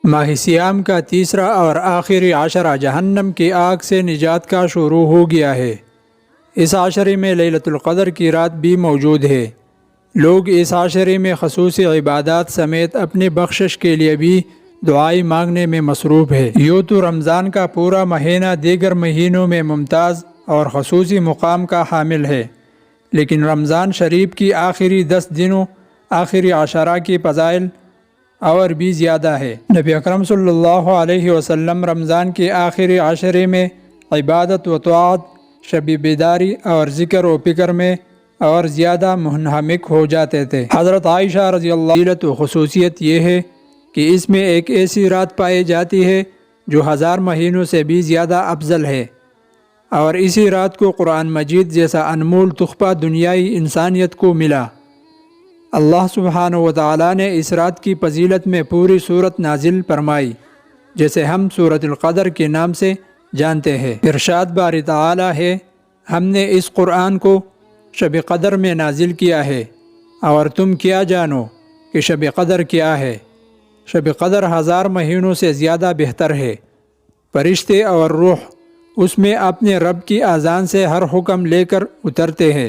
ماہ سیام کا تیسرا اور آخری عشرہ جہنم کی آگ سے نجات کا شروع ہو گیا ہے۔ اس عشرے میں لیلۃ القدر کی رات بھی موجود ہے۔ لوگ اس عشرے میں خصوصی عبادات سمیت اپنی بخشش کے لیے بھی دعائیں مانگنے میں مصروف ہے۔ یوں تو رمضان کا پورا مہینہ دیگر مہینوں میں ممتاز اور خصوصی مقام کا حامل ہے، لیکن رمضان شریف کی آخری 10 دنوں آخری عشرہ کی فضائل اور بھی زیادہ ہے۔ نبی اکرم صلی اللہ علیہ وسلم رمضان کے آخری عشرے میں عبادت و طاعت، شب بیداری اور ذکر و فکر میں اور زیادہ منہمک ہو جاتے تھے۔ حضرت عائشہ رضی اللہ عنہا کی خصوصیت یہ ہے کہ اس میں ایک ایسی رات پائی جاتی ہے جو 1000 مہینوں سے بھی زیادہ افضل ہے، اور اسی رات کو قرآن مجید جیسا انمول تحفہ دنیائی انسانیت کو ملا۔ اللہ سبحانہ و تعالیٰ نے اس رات کی فضیلت میں پوری سورت نازل فرمائی، جسے ہم سورۃ القدر کے نام سے جانتے ہیں۔ ارشاد باری تعالیٰ ہے، ہم نے اس قرآن کو شب قدر میں نازل کیا ہے، اور تم کیا جانو کہ شب قدر کیا ہے؟ شب قدر 1000 مہینوں سے زیادہ بہتر ہے۔ فرشتے اور روح اس میں اپنے رب کی اذان سے ہر حکم لے کر اترتے ہیں۔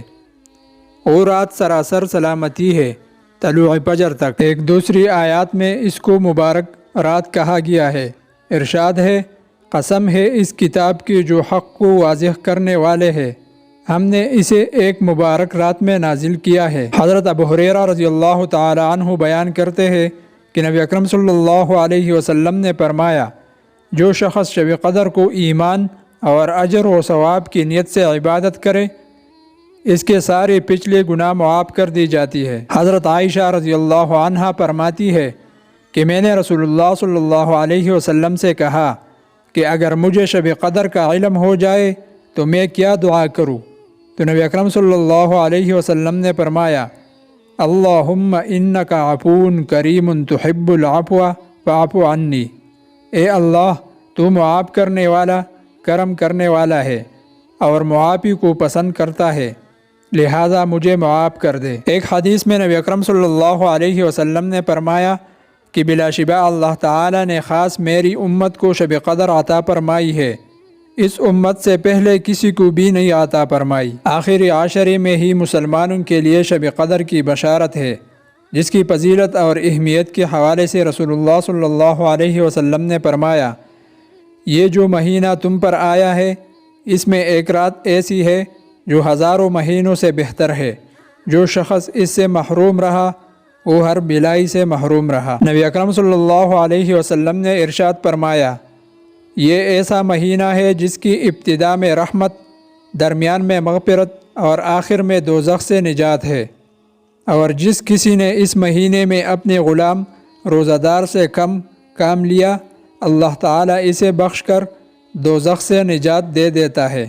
وہ رات سراسر سلامتی ہے طلوع فجر تک۔ ایک دوسری آیات میں اس کو مبارک رات کہا گیا ہے۔ ارشاد ہے، قسم ہے اس کتاب کی جو حق کو واضح کرنے والے ہے، ہم نے اسے ایک مبارک رات میں نازل کیا ہے۔ حضرت ابو ہریرہ رضی اللہ تعالی عنہ بیان کرتے ہیں کہ نبی اکرم صلی اللہ علیہ وسلم نے فرمایا، جو شخص شب قدر کو ایمان اور اجر و ثواب کی نیت سے عبادت کرے، اس کے سارے پچھلے گناہ معاف کر دی جاتی ہے۔ حضرت عائشہ رضی اللہ عنہا فرماتی ہے کہ میں نے رسول اللہ صلی اللہ علیہ وسلم سے کہا کہ اگر مجھے شب قدر کا علم ہو جائے تو میں کیا دعا کروں؟ تو نبی اکرم صلی اللہ علیہ وسلم نے فرمایا، اللہم انک عفو کریم تحب العفو فاعف عنی۔ اے اللہ، تو معاف کرنے والا، کرم کرنے والا ہے اور معافی کو پسند کرتا ہے، لہذا مجھے معاف کر دے۔ ایک حدیث میں نبی اکرم صلی اللہ علیہ وسلم نے فرمایا کہ بلا شبہ اللہ تعالی نے خاص میری امت کو شب قدر عطا فرمائی ہے، اس امت سے پہلے کسی کو بھی نہیں عطا فرمائی۔ آخری عشرے میں ہی مسلمانوں کے لیے شب قدر کی بشارت ہے، جس کی فضیلت اور اہمیت کے حوالے سے رسول اللہ صلی اللہ علیہ وسلم نے فرمایا، یہ جو مہینہ تم پر آیا ہے، اس میں ایک رات ایسی ہے جو 1000 مہینوں سے بہتر ہے۔ جو شخص اس سے محروم رہا وہ ہر بھلائی سے محروم رہا۔ نبی اکرم صلی اللہ علیہ وسلم نے ارشاد فرمایا، یہ ایسا مہینہ ہے جس کی ابتدا میں رحمت، درمیان میں مغفرت اور آخر میں دوزخ سے نجات ہے، اور جس کسی نے اس مہینے میں اپنے غلام روزہ دار سے کم کام لیا، اللہ تعالیٰ اسے بخش کر دوزخ سے نجات دے دیتا ہے۔